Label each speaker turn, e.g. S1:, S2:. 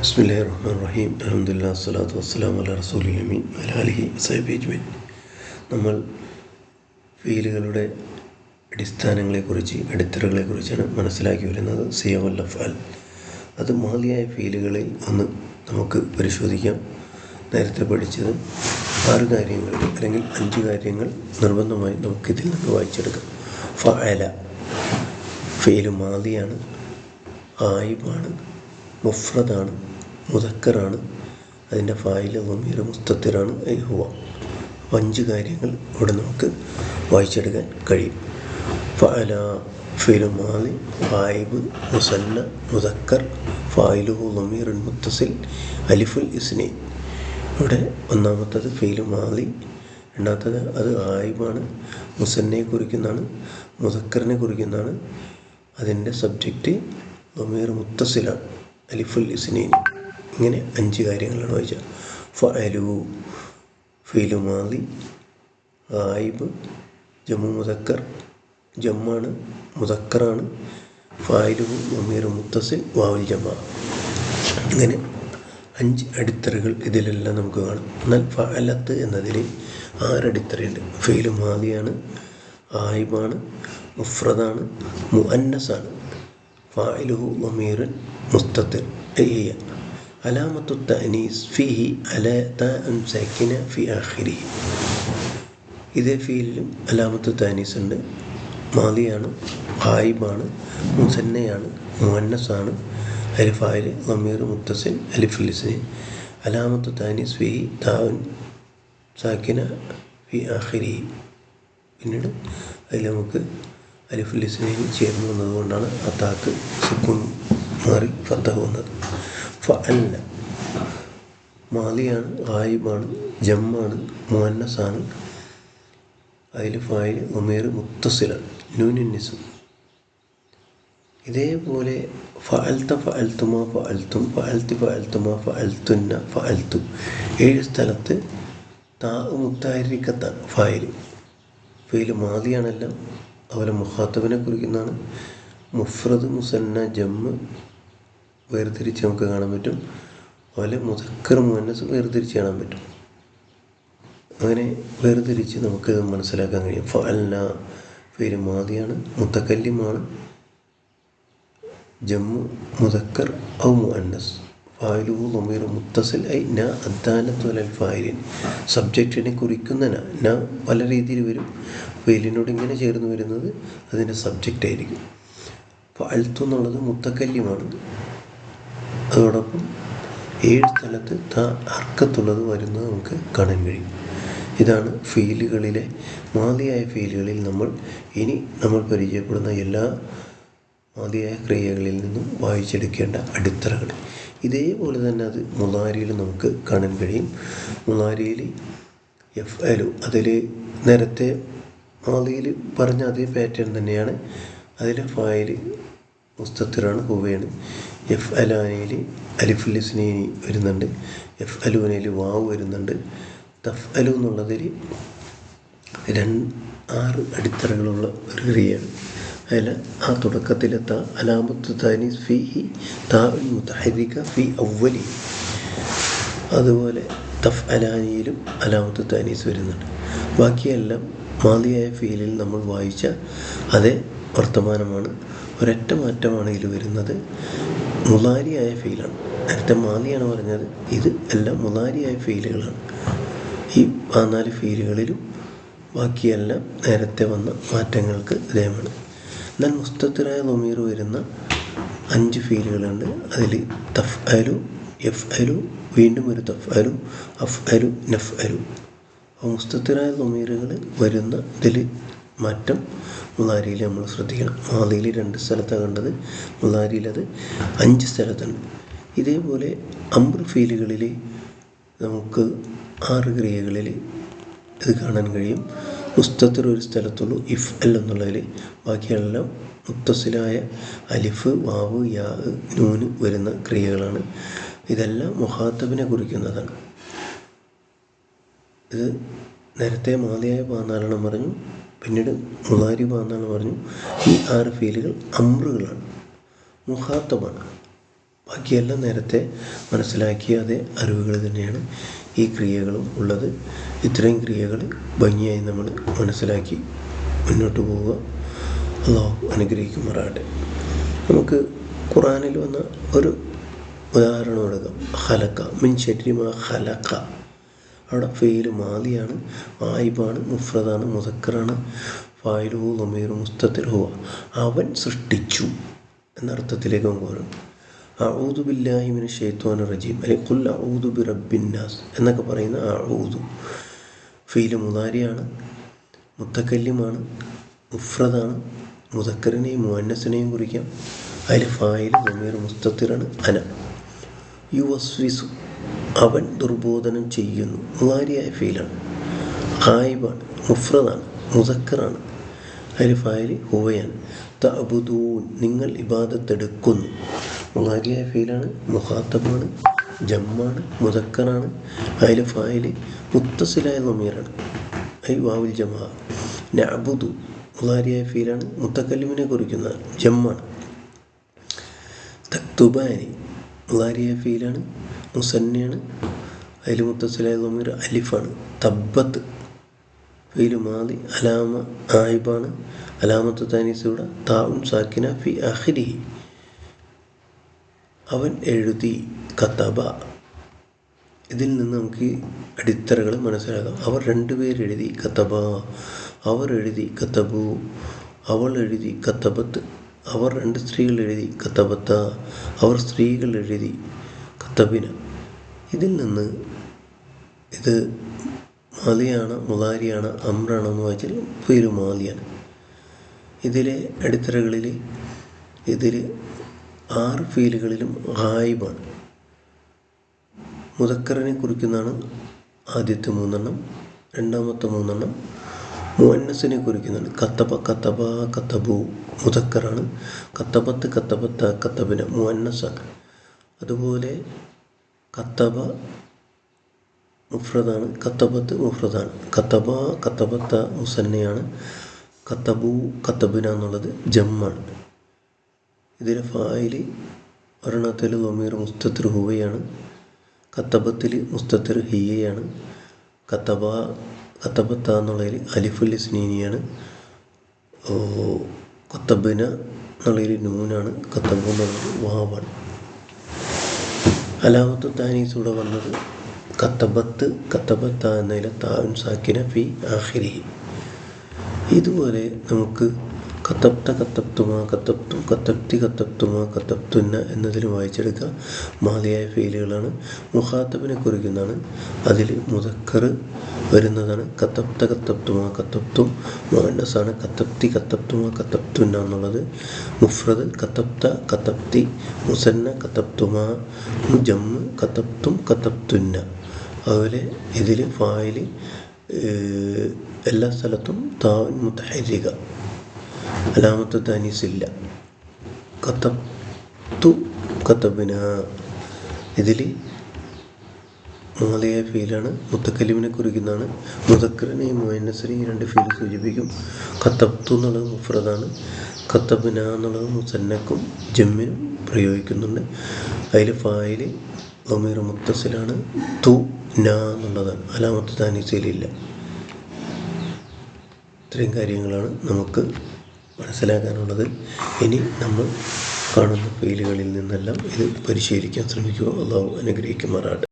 S1: ബിസ്മില്ലാഹിർ റഹ്മാനിർ റഹീം. അൽഹംദുലില്ലാഹി വസ്സലാത്തു വസ്സലാമു അലാ റസൂലിൽ അമീൻ വഅലാ ആലിഹി വസഹ്ബിഹി അജ്മഈൻ. നമ്മൾ ഫീലുകളുടെ അടിത്തറകളെക്കുറിച്ചാണ് മനസ്സിലാക്കി വരുന്നത്. സിയഗുൽ അഫ്ആൽ, അത് മാദിയായ ഫീലുകളിൽ ഒന്ന് നമുക്ക് പരിശോധിക്കാം. നേരത്തെ പഠിച്ചത് 6 കാര്യങ്ങൾ അല്ലെങ്കിൽ 5 കാര്യങ്ങൾ നിർബന്ധമായും നമുക്കിതിൽ നിന്ന് വായിച്ചെടുക്കാം. ഫഅല ഫീല് മാദിയാണ്, ആയിബാണ്, മുഫ്രദാണ്, മുദക്കറാണ്, അതിൻ്റെ ഫായില് ദമീർ മുസ്തത്തിറാണ്, ഹുവ. 5 കാര്യങ്ങൾ ഇവിടെ നമുക്ക് വായിച്ചെടുക്കാൻ കഴിയും. ഫഅല ഫീല് മാദി, ആയിബ്, മുസന്ന, മുദക്കർ, ഫായിലുഹു ദമീറുൻ മുത്തസിൽ, അലിഫുൽ ഇസ്നൈൻ. ഇവിടെ ഒന്നാമത്തത് ഫീല് മാദി, രണ്ടാമത്തത് അത് ആയിബാണ്, മുസന്നയെ കുറിക്കുന്നതാണ്, മുദക്കറിനെ കുറിക്കുന്നതാണ്, അതിൻ്റെ സബ്ജക്റ്റ് ദമീർ മുത്തസിലാണ്, അലിഫുൽ ഇസ്നൈൻ. ഇങ്ങനെ 5 കാര്യങ്ങളാണ് വായിച്ചത്. ഫഅലു ഫീല് മാദി, ആയിബ്, ജമ്മു മുദക്കർ, ജമ്മാണ്, മുദക്കറാണ്, ഫായിലുഹു ദമീർ മുത്തസിൽ, വാവുൽ ജമാ. ഇങ്ങനെ 5 അടിത്തറകൾ ഇതിലെല്ലാം നമുക്ക് കാണാം. എന്നാൽ ഫഅലത്ത് എന്നതിൽ 6 അടിത്തറയുണ്ട്. ഫീല് മാദിയാണ്, ആയിബാണ്, മുഫ്രദാണ്, മുഅന്നസാണ്, ഫായിലുഹു ദമീറുൻ മുസ്തത്തിർ, ഹിയ. അലാമത്തു തഅനീസ് ഫീഹി അലാ താഉൻ സാക്കിന ഫി ആഖിരിഹി. ഇതേ ഫീലിലും അലാമത്തു തഅനീസ് ഉണ്ട്. മാദിയാണ്, ആയിബാണ്, മുസന്നയാണ്, മുഅന്നസാണ്, അതിൽ ഫായില് ദമീർ മുത്തസിൽ, അലിഫുൽ ഇസ്നൈൻ. അലാമത്തു തഅനീസ് ഫീഹി താഉൻ സാക്കിന ഫി ആഖിരിഹി. പിന്നീട് അതിൽ നമുക്ക് അലിഫുൽ ഇസ്നൈൻ ചേർന്ന് വന്നതുകൊണ്ടാണ് ആ താക്ക് സുക്കൂൻ മാറി ഫത്തഹ് വന്നത്. ഫഅല്ല മാദിയാണ്, ആയിബാണ്, ജമ്മാണ്, മുഅന്നസാണ്, അതിൽ ഫായിൽ ദമീർ മുത്തസിലാണ്, നൂനുൻ നിസ്വ. ഇതേപോലെ ഫഅൽത, ഫഅൽതുമാ, ഫഅൽതും, ഫഅൽതി, ഫഅൽതുമാ, ഫഅൽതുന്ന, ഫഅൽതു. 7 സ്ഥലത്ത് താ മുത്തഹരിക്കത്താണ് ഫായിൽ. ഫീല് മാദിയാണെല്ലാം. അതുപോലെ മുഖാത്തബിനെ കുറിക്കുന്നതാണ്. മുഫ്രദ്, മുസന്ന, ജമ്മ് വേർതിരിച്ച് നമുക്ക് കാണാൻ പറ്റും. അതുപോലെ മുദക്കർ, മുഅന്നസ് വേർതിരിച്ച് കാണാൻ പറ്റും. അങ്ങനെ വേർതിരിച്ച് നമുക്ക് മനസ്സിലാക്കാൻ കഴിയും. ഫഅൽന ഫീല് മാദിയാണ്, മുത്തകല്ലിമാണ്, ജമ്മു മുദക്കർ ഔ മുഅന്നസ്, ഫായിലുഹു ദമീർ മുത്തസിൽ, ഐ ന അദ്ദാലത്തു അലൽ ഫായിലിൻ. സബ്ജക്റ്റിനെ കുറിക്കുന്ന ന പല രീതിയിൽ വരും. ഫീലിനോട് ഇങ്ങനെ ചേർന്ന് വരുന്നത് അതിൻ്റെ സബ്ജക്റ്റ് ആയിരിക്കും. ഫഅൽതു എന്നുള്ളത് മുത്തകല്ലിമാണ്. അതോടൊപ്പം 7 സ്ഥലത്ത് താ ഹർക്കത്തുള്ളത് വരുന്നത് നമുക്ക് കാണാൻ കഴിയും. ഇതാണ് ഫീലുകളിലെ മാദിയായ ഫീലുകളിൽ നമ്മൾ പരിചയപ്പെടുന്ന എല്ലാ മാദിയായ ക്രിയകളിൽ നിന്നും വായിച്ചെടുക്കേണ്ട അടിത്തറകൾ. ഇതേപോലെ തന്നെ അത് മുളാരിയിൽ നമുക്ക് കാണാൻ കഴിയും. മുളാരിയിൽ യഫ്അലു, അതിൽ നേരത്തെ മാദിയിൽ പറഞ്ഞ അതേ പാറ്റേൺ തന്നെയാണ്. അതിൽ ഫായിൽ മുസ്തത്തിറാണ്, ഹുവയാണ്. യഫ്അലാനയിൽ അലിഫുൽ ഇസ്നൈൻ വരുന്നുണ്ട്. യഫ്അലൂനയിൽ വാവ് വരുന്നുണ്ട്. തഫ്അലു എന്നുള്ളതിൽ 6 അടിത്തറകളുള്ള ഒരു ക്രിയയാണ്. അതിൽ ആ തുടക്കത്തിലെ താ അലാമത്തു തഅനീസ് ഫീഹി താഉൻ മുതഹരിക ഫി അവ്വലി. അതുപോലെ തഫ്അലാനിയിലും അലാമത്തു തഅനീസ് വരുന്നുണ്ട്. ബാക്കിയെല്ലാം മാദിയായ ഫീലിൽ നമ്മൾ വായിച്ച അതേ വർത്തമാനമാണ്. ഒരൊറ്റ മാറ്റമാണ് ഇതിൽ വരുന്നത്. മുളാരിയായ ഫീലാണ്. നേരത്തെ മാദിയാണ് പറഞ്ഞത്, ഇത് എല്ലാം മുളാരിയായ ഫീലുകളാണ്. ഈ 14 ഫീലുകളിലും ബാക്കിയെല്ലാം നേരത്തെ വന്ന മാറ്റങ്ങൾക്ക് വിധേയമാണ്. എന്നാൽ മുസ്തത്തിറായ ദമീർ വരുന്ന 5 ഫീലുകളുണ്ട്. അതിൽ തഫ്അലു, യഫ്അലു, വീണ്ടും ഒരു തഫ്അലു, അഫ്അലു, നഫ്അലു. അപ്പോൾ മുസ്തത്തിറായ ദമീറുകൾ വരുന്ന ഇതിൽ മാറ്റം മുളാരിയിൽ നമ്മൾ ശ്രദ്ധിക്കണം. മാദിയിൽ 2 സ്ഥലത്താണ് കണ്ടത്, മുളാരിയിൽ അത് 5 സ്ഥലത്തുണ്ട്. ഇതേപോലെ അംർ ഫീലുകളിൽ നമുക്ക് 6 ക്രിയകളിൽ ഇത് കാണാൻ കഴിയും. മുസ്തത്തിർ ഒരു സ്ഥലത്തുള്ളൂ, ഇഫ്അൽ എന്നുള്ളതിൽ. ബാക്കിയെല്ലാം മുത്തസിലായ അലിഫ്, വാവ്, യാ, നൂന് വരുന്ന ക്രിയകളാണ്. ഇതെല്ലാം മുഖാത്തബിനെ കുറിക്കുന്നതാണ്. ഇത് നേരത്തെ മാദിയായ 14 പറഞ്ഞു, പിന്നീട് മുളാരി 14 പറഞ്ഞു. ഈ 6 ഫീലുകൾ അമ്രുകളാണ്, മുഖാത്തബാണ്. ബാക്കിയെല്ലാം നേരത്തെ മനസ്സിലാക്കിയ അതേ അറിവുകൾ തന്നെയാണ് ഈ ക്രിയകളും ഉള്ളത്. ഇത്രയും ക്രിയകൾ ഭംഗിയായി നമ്മൾ മനസ്സിലാക്കി മുന്നോട്ട് പോവുക. അള്ളാഹു അനുഗ്രഹിക്കുമാറാകട്ടെ. നമുക്ക് ഖുർആനിൽ വന്ന ഒരു ഉദാഹരണം എടുക്കാം. ഖലഖ മിൻ ശർരി മാ ഖലഖ. അവിടെ ഫെയിൽ മാദിയാണ്, ആയിബാണ്, മുഫ്രദാണ്, മുദക്കറാണ്, ഫായിലുഹു ളമീറു മുസ്തതിർ ഹുവ. അവൻ സൃഷ്ടിച്ചു എന്നർത്ഥത്തിലേക്ക് നമുക്ക് വരും. അഊദു ബില്ലാഹി മിനശ് ശൈത്വാനിർ റജീം അല്ലെങ്കിൽ ഖുൽ അഊദു ബിറബ്ബിന്നാസ് എന്നൊക്കെ പറയുന്ന അഊദു ഫീൽ മുദാരിയാണ്, മുത്തക്കല്ലിമാണ്, മുഫ്രദാണ്, മുദക്കറിനെയും മുഅന്നസിനെയും കുറിക്കാം. അതിൽ ഫായിൽ ളമീർ മുസ്തതിറാണ്. അന യുവസ്വിസു അവൻ ദുർബോധനം ചെയ്യുന്നു, മുദാരിയായ ഫീലാണ്. ഖായിബാണ്, മുഫ്രദാണ്, മുദക്കറാണ്. അതിൽ ഫായിൽ ഹുവയാണ്. തഅബുദൂൻ നിങ്ങൾ ഇബാദത്തെടുക്കുന്നു, മുദാരിയായ ഫീലാണ്, മുഖാത്തബാണ്, ജമ്മാണ്, മുദക്കറാണ്. അതിൽ ഫായിൽ മുത്തസിലായ ളമീറാണ്, ഐ വാവുൽ ജമാ. നഅബുദു മുദാരിയായ ഫീലാണ്, മുത്തക്കല്ലിമിനെ കുറിക്കുന്ന ജമ്മാണ്. തക്തുബാനി മുദാരിയായ ഫീലാണ്, മുസന്നയാണ്. അതിൽ മുത്തസിലായ ളമീർ അലിഫാണ്. തബ്ബത്ത് ഫീൽ മാദി, അലാമ ആയിബാണ്, അലാമത്ത് താനീസിലൂടെ താഉൻ സാക്കിന ഫി ആഖിരിഹി. അവൻ എഴുതി, കതബ. ഇതിൽ നിന്ന് നമുക്ക് അടിത്തറകൾ മനസ്സിലാക്കാം. അവർ രണ്ടുപേരെഴുതി, കതബ. അവർ എഴുതി, കതബു. അവൾ എഴുതി, കതബത്ത്. അവർ രണ്ട് സ്ത്രീകൾ എഴുതി, കതബത്ത. അവർ സ്ത്രീകൾ എഴുതി, കതബിന. ഇതിൽ നിന്ന് ഇത് മാദിയാണ്, മുദാരിയാണ്, അമ്രാണെന്ന് വായിച്ചാൽ ഫീൽ മാദിയാണ്. ഇതിലെ അടിത്തറകളിൽ ഇതിൽ 6 ഫീലുകളിലും ഗായിബാണ്. മുദക്കറിനെ കുറിക്കുന്നതാണ് ആദ്യത്തെ 3 രണ്ടാമത്തെ 3 മുഅന്നസിനെ കുറിക്കുന്നതാണ്. കത്തബ, കത്തബ, കത്തബു മുദക്കറാണ്. കത്തബത്ത്, കത്തബത്ത, കത്തബിന മുഅന്നസാണ്. അതുപോലെ കത്തബ മുഫ്രദാണ്, കത്തബത്ത് മുഫ്രദാണ്. കത്തബ, കത്തബത്ത മുസന്നയാണ്. കത്തബു, കത്തബിന എന്നുള്ളത് ജമ്മാണ്. ഇതിലെ ഫായിൽ ഒരെണ്ണത്തിൽ ളമീർ മുസ്തതിർ ഹുവയാണ്. കത്തബത്തിൽ മുസ്തതിർ ഹിയയാണ്. കത്തബ, കത്തബത്ത എന്നുള്ളതിൽ അലിഫുൽ ഇസ്നീനിയാണ്. കത്തബിന എന്നുള്ളതിൽ നൂനാണ്. കത്തബു എന്നുള്ളത് വാവാണ്. അലാമത്തു താനീസൂടെ വന്നത് കത്തബത്ത്, കത്തബത്ത എന്നതിലെ താഉൻ സാക്കിന ഫി ആഖിരിഹി. ഇതുപോലെ നമുക്ക് കത്തബ്ത, കത്തബ്തുമാ, കത്തബ്തും, കത്തബ്തി, കത്തബ്തുമാ, കത്തബ്തുന്ന എന്നതിൽ വായിച്ചെടുക്കുക. മാദിയായ ഫീലുകളാണ്. മുഖാത്തബിനെ കുറിക്കുന്നതാണ്. അതിൽ മുദക്കർ വരുന്നതാണ്. കത്തബ്ത, കത്തബ്തുമാ, കത്തബ്തും മുഅന്നസാണ്. കത്തബ്തി, കത്തബ്തുമാ, കത്തബ്തുന്ന എന്നുള്ളത് മുഫ്രദ്. കത്തബ്ത, കത്തബ്തി, മുസന്ന, കത്തബ്തുമാ, ജമ്മ്, കത്തബ്തും, കത്തബ്തുന്ന. അതുപോലെ ഇതിൽ ഫായിൽ എല്ലാ സ്ഥലത്തും താഉൻ മുതഹരിക, അലാമത്ത് താനീസില്ല. കത്തബ്തു, കത്തബിന. ഇതിൽ മാദിയായ ഫീലാണ്. മുത്തക്കല്ലിമിനെ കുറിക്കുന്നതാണ്. മുദക്കറിനെയും മുഅന്നസിനെയും 2 ഫീൽ സൂചിപ്പിക്കും. കത്തബ്തു എന്നുള്ളത് മുഫ്രദാണ്. കത്തബിന എന്നുള്ളത് മുസന്നക്കും ജമ്മിനും പ്രയോഗിക്കുന്നുണ്ട്. അതിൽ ഫായിൽ ളമീർ മുത്തസിലാണ്. തു ന എന്നുള്ളതാണ്, അലാമത്ത് താനീസിലില്ല. ഇത്രയും കാര്യങ്ങളാണ് നമുക്ക് മനസ്സിലാക്കാനുള്ളത്. ഇനി നമ്മൾ കാണുന്ന ഫീലുകളിൽ നിന്നെല്ലാം ഇത് പരിശീലിക്കാൻ ശ്രമിക്കുക. അള്ളാഹു അനുഗ്രഹിക്കുമാറാകട്ടെ.